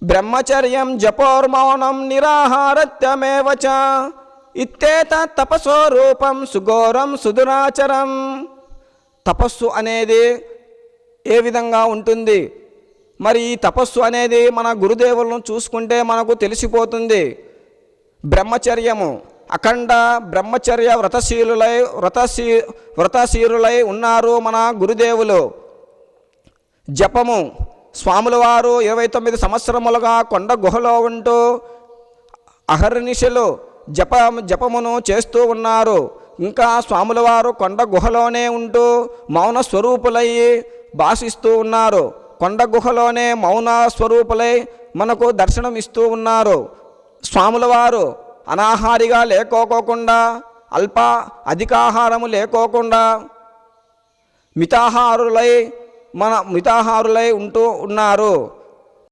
బ్రహ్మచర్యం జపోర్మౌనం నిరాహారత్యమేవ చ ఇత్తేత తపసో రూపం సుఘోరం సుదురాచరం. తపస్సు అనేది ఏ విధంగా ఉంటుంది? మరి ఈ తపస్సు అనేది మన గురుదేవులను చూసుకుంటే మనకు తెలిసిపోతుంది. బ్రహ్మచర్యము అఖండ బ్రహ్మచర్య వ్రతశీలులై ఉన్నారు మన గురుదేవులు. జపము స్వాముల వారు 29 సంవత్సరములుగా కొండ గుహలో ఉంటూ అహర్నిశలు జపమును చేస్తూ ఉన్నారు. ఇంకా స్వాముల వారు కొండ గుహలోనే ఉంటూ మౌన స్వరూపులై భాషిస్తూ ఉన్నారు. కొండ గుహలోనే మౌన స్వరూపులై మనకు దర్శనం ఇస్తూ ఉన్నారు. స్వాముల వారు అనాహారిగా లేకోకుండా, అధికాహారము లేకోకుండా మితాహారులై ఉంటూ ఉన్నారు.